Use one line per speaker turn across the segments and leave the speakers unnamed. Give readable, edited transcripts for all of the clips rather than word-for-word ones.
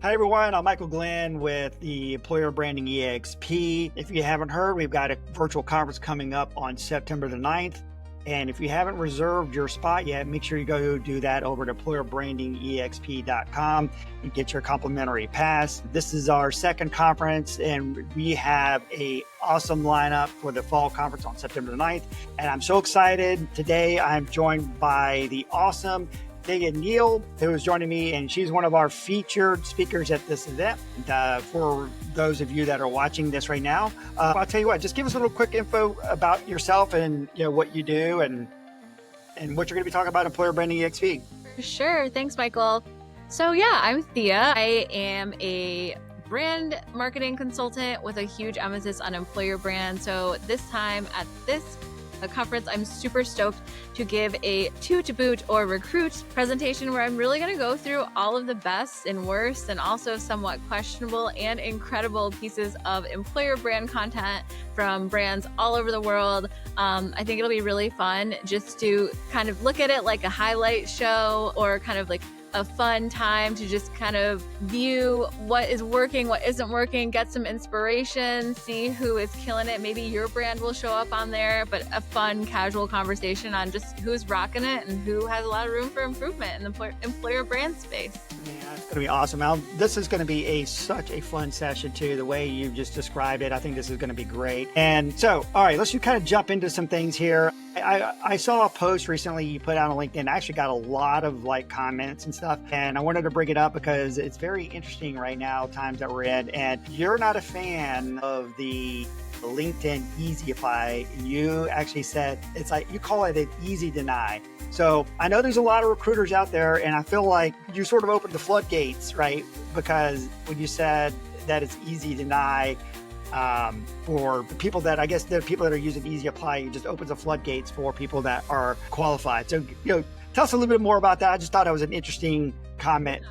Hi everyone, I'm Michael Glenn with the Employer Branding EXP. If you haven't heard, we've got a virtual conference coming up on September the 9th. And if you haven't reserved your spot yet, make sure you go do that over to employerbrandingexp.com and get your complimentary pass. This is our second conference and we have a awesome lineup for the fall conference on September the 9th. And I'm so excited. Today I'm joined by the awesome Thea Neal, who is joining me, and she's one of our featured speakers at this event. And, for those of you that are watching this right now, I'll tell you what, just give us a little quick info about yourself and what you do and what you're going to be talking about Employer Branding EXP.
Sure. Thanks, Michael. So yeah, I'm Thea. I am a brand marketing consultant with a huge emphasis on employer brand. So this time at this conference, I'm super stoked to give a to boot or recruit presentation where I'm really going to go through all of the best and worst and also somewhat questionable and incredible pieces of employer brand content from brands all over the world. I think it'll be really fun just to kind of look at it like a highlight show or kind of like a fun time to just kind of view what is working, what isn't working, get some inspiration, see who is killing it. Maybe your brand will show up on there, but a fun, casual conversation on just who's rocking it and who has a lot of room for improvement in the employer brand space.
Yeah, it's going to be awesome. Now, this is going to be such a fun session too, the way you just described it. I think this is going to be great. And so, all right, let's just kind of jump into some things here. I saw a post recently you put out on LinkedIn. I actually got a lot of comments and stuff, and I wanted to bring it up because it's very interesting right now, times that we're in, and you're not a fan of the LinkedIn easy apply. You actually said it's like, you call it an easy deny. So I know there's a lot of recruiters out there, and I feel like you sort of opened the floodgates, right? Because when you said that it's easy deny, for the people that, I guess the people that are using easy apply, it just opens the floodgates for people that are qualified. So, tell us a little bit more about that. I just thought it was an interesting comment.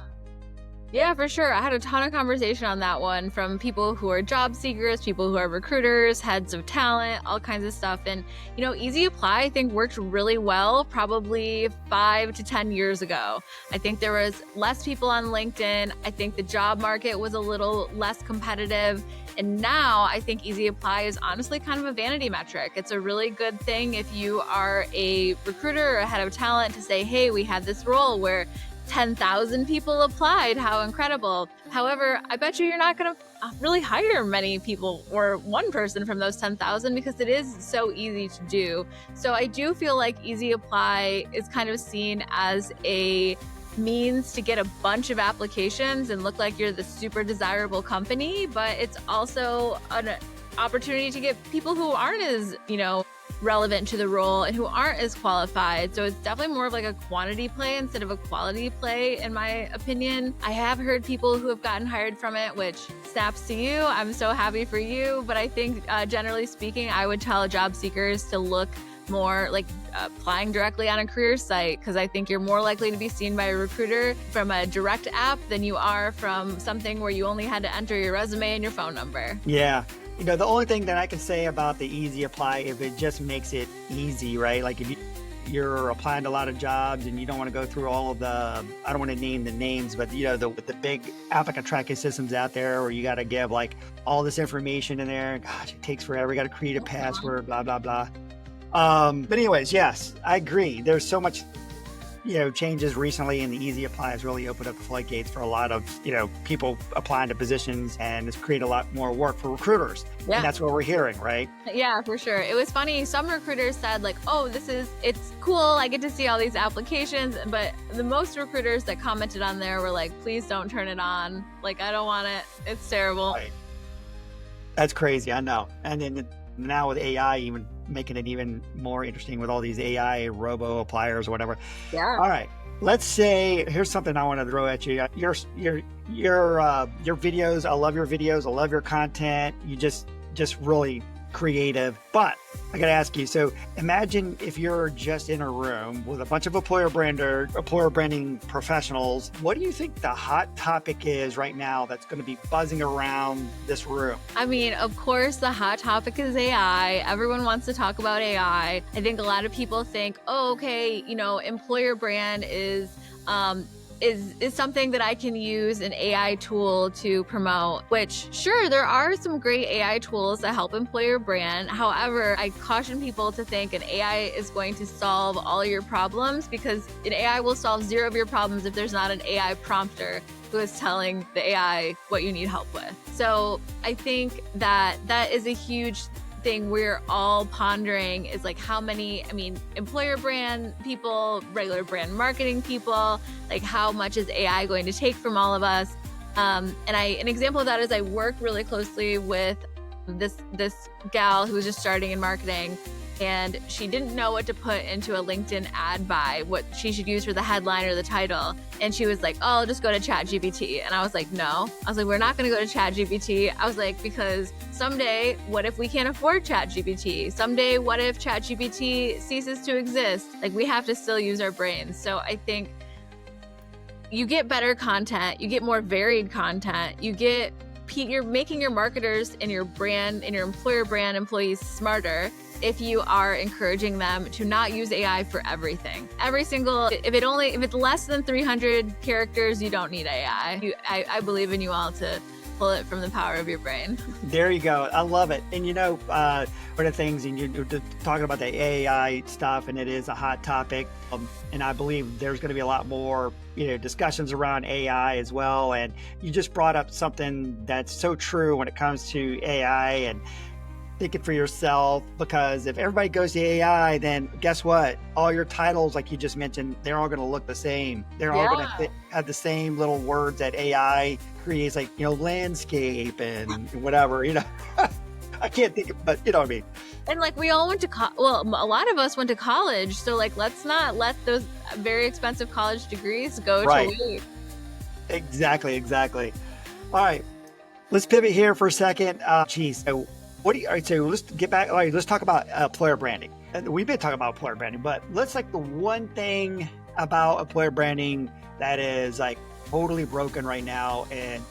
Yeah, for sure. I had a ton of conversation on that one from people who are job seekers, people who are recruiters, heads of talent, all kinds of stuff. And, Easy Apply, I think, worked really well probably 5 to 10 years ago. I think there was less people on LinkedIn. I think the job market was a little less competitive. And now I think Easy Apply is honestly kind of a vanity metric. It's a really good thing if you are a recruiter or a head of talent to say, hey, we had this role where 10,000 people applied. How incredible. However, I bet you're not going to really hire many people or one person from those 10,000 because it is so easy to do. So I do feel like Easy Apply is kind of seen as a means to get a bunch of applications and look like you're the super desirable company, but it's also an opportunity to get people who aren't as, relevant to the role and who aren't as qualified. So it's definitely more of like a quantity play instead of a quality play, in my opinion. I have heard people who have gotten hired from it, which snaps to you. I'm so happy for you. But I think generally speaking, I would tell job seekers to look more like applying directly on a career site, because I think you're more likely to be seen by a recruiter from a direct app than you are from something where you only had to enter your resume and your phone number.
Yeah. The only thing that I can say about the easy apply, if it just makes it easy, right? Like if you're applying to a lot of jobs and you don't want to go through all of the, I don't want to name the names, but the big applicant tracking systems out there where you got to give all this information in there. Gosh, it takes forever. You got to create a password, blah, blah, blah. But anyways, yes, I agree. There's so much, changes recently, and the easy apply has really opened up the floodgates for a lot of, people applying to positions, and it's created a lot more work for recruiters. Yeah. And that's what we're hearing, right?
Yeah, for sure. It was funny. Some recruiters said oh, it's cool. I get to see all these applications. But the most recruiters that commented on there were like, please don't turn it on. I don't want it. It's terrible.
Right. That's crazy. I know. And then now with AI, even making it even more interesting with all these AI robo appliers or whatever.
Yeah.
All right. Let's say, here's something I want to throw at you. Your videos. I love your videos. I love your content. You just really creative. But I got to ask you, so imagine if you're just in a room with a bunch of employer branding professionals. What do you think the hot topic is right now that's going to be buzzing around this room?
I mean, of course, the hot topic is AI. Everyone wants to talk about AI. I think a lot of people think, oh, okay, employer brand is is something that I can use an AI tool to promote, which sure, there are some great AI tools that help employer brand. However, I caution people to think an AI is going to solve all your problems, because an AI will solve zero of your problems if there's not an AI prompter who is telling the AI what you need help with. So I think that is a huge thing we're all pondering, is like how many, employer brand people, regular brand marketing people, like how much is AI going to take from all of us? And an example of that is I work really closely with this gal who was just starting in marketing, and she didn't know what to put into a LinkedIn ad buy, what she should use for the headline or the title. And she was like, oh, I'll just go to ChatGPT. And I was like, no. I was like, we're not going to go to ChatGPT. I was like, because someday, what if we can't afford ChatGPT? Someday, what if ChatGPT ceases to exist? Like, we have to still use our brains. So I think you get better content, you get more varied content, you're making your marketers and your brand and your employer brand employees smarter if you are encouraging them to not use AI for everything. If it's less than 300 characters, you don't need AI. I believe in you all to pull it from the power of your brain.
There you go. I love it. And one of the things, and you're talking about the AI stuff, and it is a hot topic. And I believe there's going to be a lot more, discussions around AI as well. And you just brought up something that's so true when it comes to AI and thinking for yourself, because if everybody goes to AI, then guess what? All your titles, like you just mentioned, they're all going to look the same. They're all going to have the same little words that AI creates, like, landscape and whatever, I can't think of, but you know what I mean?
And like we all went to a lot of us went to college. So like, let's not let those very expensive college degrees go to waste.
Exactly. All right, let's pivot here for a second. So let's get back. All right, let's talk about employer branding. We've been talking about employer branding, but let's like the one thing about employer branding that is like totally broken right now and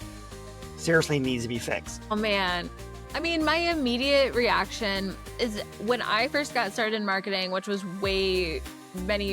seriously needs to be fixed.
Oh man. My immediate reaction is when I first got started in marketing, which was many,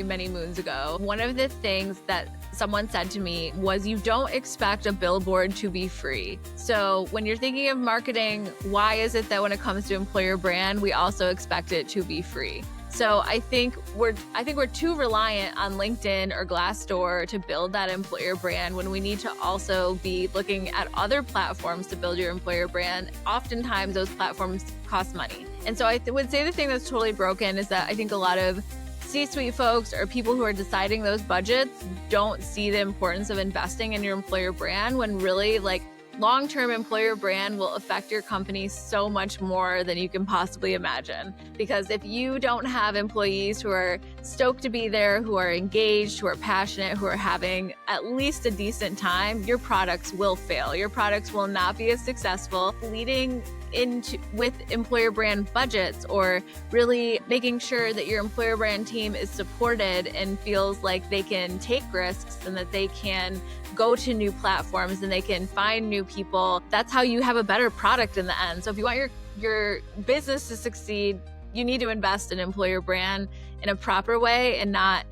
many moons ago, one of the things that someone said to me was, you don't expect a billboard to be free. So when you're thinking of marketing, why is it that when it comes to employer brand, we also expect it to be free? So I think we're too reliant on LinkedIn or Glassdoor to build that employer brand, when we need to also be looking at other platforms to build your employer brand. Oftentimes those platforms cost money. And so I would say the thing that's totally broken is that I think a lot of C-suite folks or people who are deciding those budgets don't see the importance of investing in your employer brand, when really like long-term employer brand will affect your company so much more than you can possibly imagine. Because if you don't have employees who are stoked to be there, who are engaged, who are passionate, who are having at least a decent time, your products will fail. Your products will not be as successful. Leading into with employer brand budgets, or really making sure that your employer brand team is supported and feels like they can take risks and that they can go to new platforms and they can find new people. That's how you have a better product in the end. So if you want your business to succeed, you need to invest in employer brand in a proper way, and not,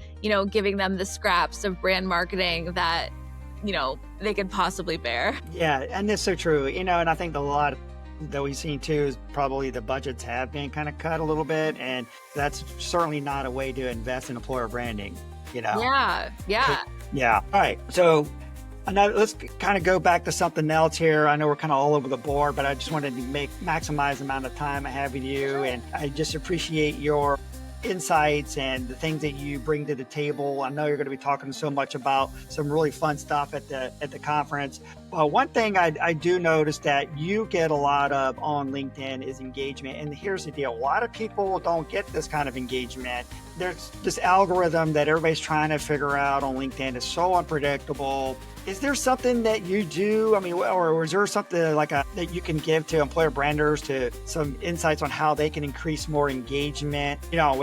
giving them the scraps of brand marketing that, they could possibly bear.
Yeah. And that's so true. And I think a lot that we've seen too is probably the budgets have been kind of cut a little bit, and that's certainly not a way to invest in employer branding,
Yeah.
All right. So let's kind of go back to something else here. I know we're kind of all over the board, but I just wanted to maximize the amount of time I have with you. And I just appreciate your insights and the things that you bring to the table. I know you're going to be talking so much about some really fun stuff at the conference. One thing I do notice that you get a lot of on LinkedIn is engagement. And here's the deal. A lot of people don't get this kind of engagement. There's this algorithm that everybody's trying to figure out on LinkedIn. It's so unpredictable. Is there something that you do? Or is there something like that you can give to employer branders, to some insights on how they can increase more engagement? All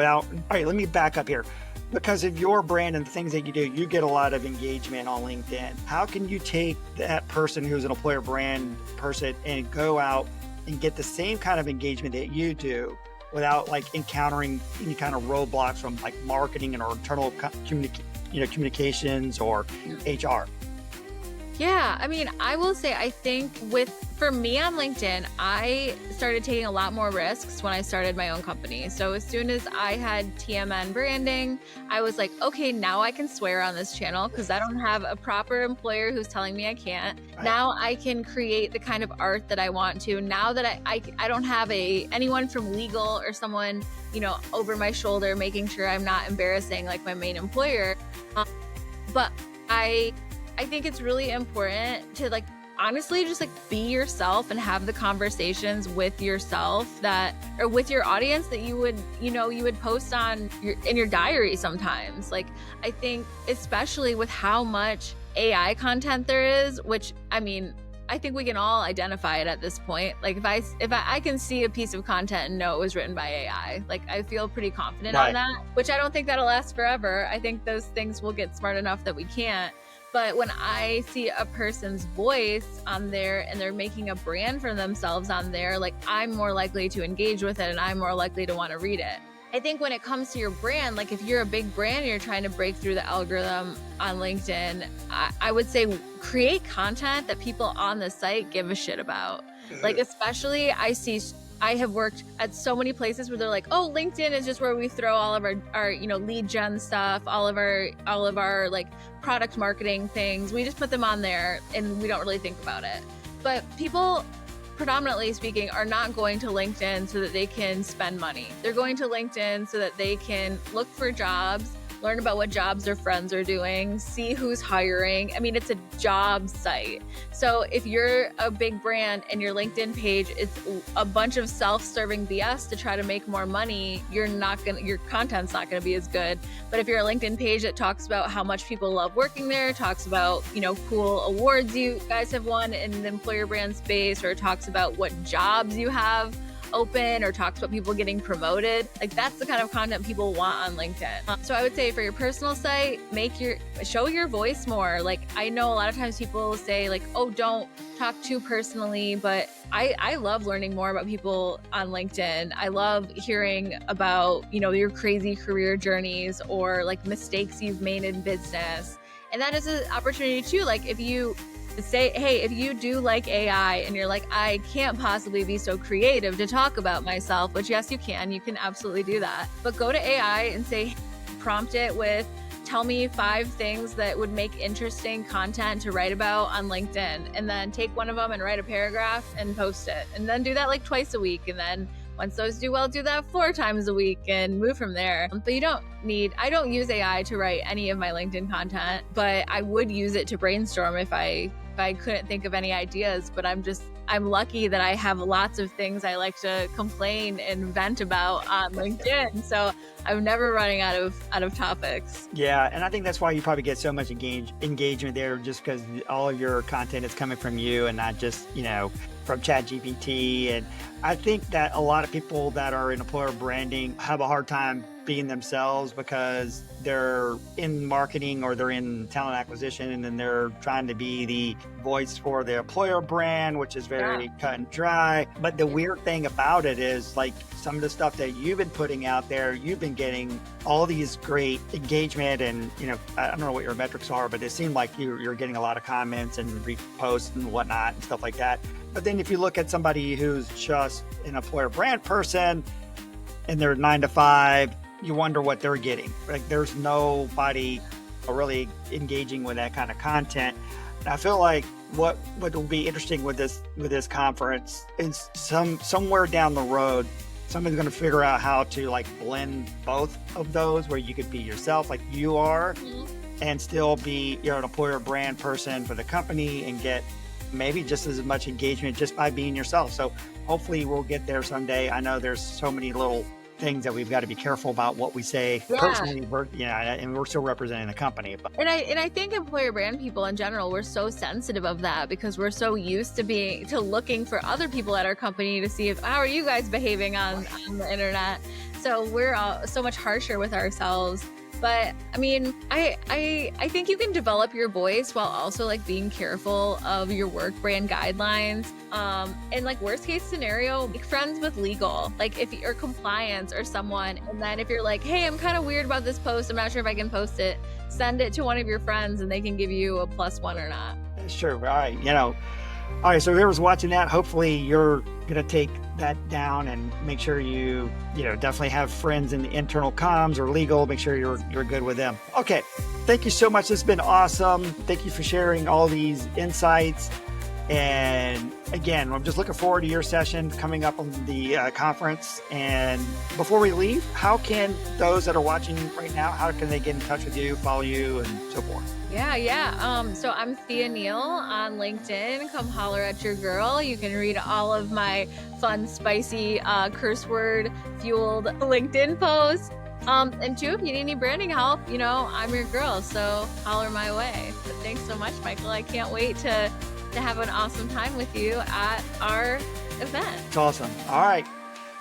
right, let me back up here. Because of your brand and the things that you do, you get a lot of engagement on LinkedIn. How can you take that person who's an employer brand person and go out and get the same kind of engagement that you do without like encountering any kind of roadblocks from like marketing and or internal communications or HR?
Yeah, I mean, I will say, I think for me on LinkedIn, I started taking a lot more risks when I started my own company. So as soon as I had TMN branding, I was like, okay, now I can swear on this channel because I don't have a proper employer who's telling me I can't.
Right.
Now I can create the kind of art that I want to. Now that I don't have anyone from legal or someone, over my shoulder, making sure I'm not embarrassing like my main employer. But I think it's really important to honestly just be yourself and have the conversations with yourself or with your audience that you would post in your diary sometimes. I think especially with how much AI content there is, which I think we can all identify it at this point. If I can see a piece of content and know it was written by AI, I feel pretty confident on that, which I don't think that'll last forever. I think those things will get smart enough that we can't. But when I see a person's voice on there and they're making a brand for themselves on there, I'm more likely to engage with it and I'm more likely to want to read it. I think when it comes to your brand, if you're a big brand and you're trying to break through the algorithm on LinkedIn, I would say create content that people on the site give a shit about. Especially I have worked at so many places where they're like, oh, LinkedIn is just where we throw all of our lead gen stuff, all of our product marketing things. We just put them on there and we don't really think about it. But people, predominantly speaking, are not going to LinkedIn so that they can spend money. They're going to LinkedIn so that they can look for jobs, learn about what jobs their friends are doing, see who's hiring. It's a job site. So if you're a big brand and your LinkedIn page is a bunch of self-serving BS to try to make more money, your content's not going to be as good. But if you're a LinkedIn page that talks about how much people love working there, talks about, cool awards you guys have won in the employer brand space, or talks about what jobs you have open, or talks about people getting promoted, that's the kind of content people want on LinkedIn. So I would say for your personal site, show your voice more. I know a lot of times people say oh, don't talk too personally, but I love learning more about people on LinkedIn. I love hearing about, your crazy career journeys or mistakes you've made in business. And that is an opportunity too. If you say, hey, if you do like AI and you're I can't possibly be so creative to talk about myself, which yes, you can absolutely do that. But go to AI and say, prompt it with, tell me 5 things that would make interesting content to write about on LinkedIn. And then take one of them and write a paragraph and post it. And then do that twice a week. And then once those do well, do that 4 times a week and move from there. But I don't use AI to write any of my LinkedIn content, but I would use it to brainstorm if I couldn't think of any ideas. But I'm lucky that I have lots of things I like to complain and vent about on LinkedIn. So I'm never running out of topics.
Yeah. And I think that's why you probably get so much engagement there, just because all of your content is coming from you and not just, from ChatGPT. And I think that a lot of people that are in employer branding have a hard time being themselves because they're in marketing or they're in talent acquisition, and then they're trying to be the voice for the employer brand, which is very cut and dry. But the weird thing about it is some of the stuff that you've been putting out there, you've been getting all these great engagement and, I don't know what your metrics are, but it seemed like you're getting a lot of comments and reposts and whatnot and stuff like that. But then if you look at somebody who's just an employer brand person and they're 9 to 5, you wonder what they're getting. There's nobody really engaging with that kind of content. And I feel like what will be interesting with this conference is somewhere down the road, somebody's going to figure out how to blend both of those, where you could be yourself like you are, and still be an employer brand person for the company and get maybe just as much engagement just by being yourself. So hopefully we'll get there someday. I know there's so many little things that we've got to be careful about what we say personally, and we're still representing the company.
And I think employer brand people in general, we're so sensitive of that because we're so used to looking for other people at our company to see how are you guys behaving on the internet. So we're all so much harsher with ourselves. But I mean, I think you can develop your voice while also like being careful of your work brand guidelines. And like worst case scenario, make friends with legal, like if you're compliance or someone. And then if you're like, hey, I'm kind of weird about this post, I'm not sure if I can post it, send it to one of your friends and they can give you a +1 or not.
Sure. All right. All right. So whoever's watching that, hopefully you're going to take that down and make sure you definitely have friends in the internal comms or legal. Make sure you're good with them. Okay. Thank you so much. This has been awesome. Thank you for sharing all these insights. And again, I'm just looking forward to your session coming up on the conference. And before we leave, how can those that are watching right now, how can they get in touch with you, follow you, and so forth?
Yeah. So I'm Thea Neal on LinkedIn. Come holler at your girl. You can read all of my fun, spicy, curse word fueled LinkedIn posts. And two, if you need any branding help, I'm your girl. So holler my way. But thanks so much, Michael. I can't wait to have an awesome time with you at our event.
It's awesome. All right.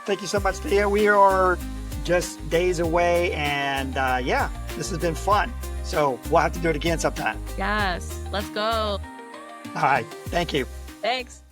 Thank you so much, Thea. We are just days away, and this has been fun. So we'll have to do it again sometime.
Yes, let's go.
All right. Thank you.
Thanks.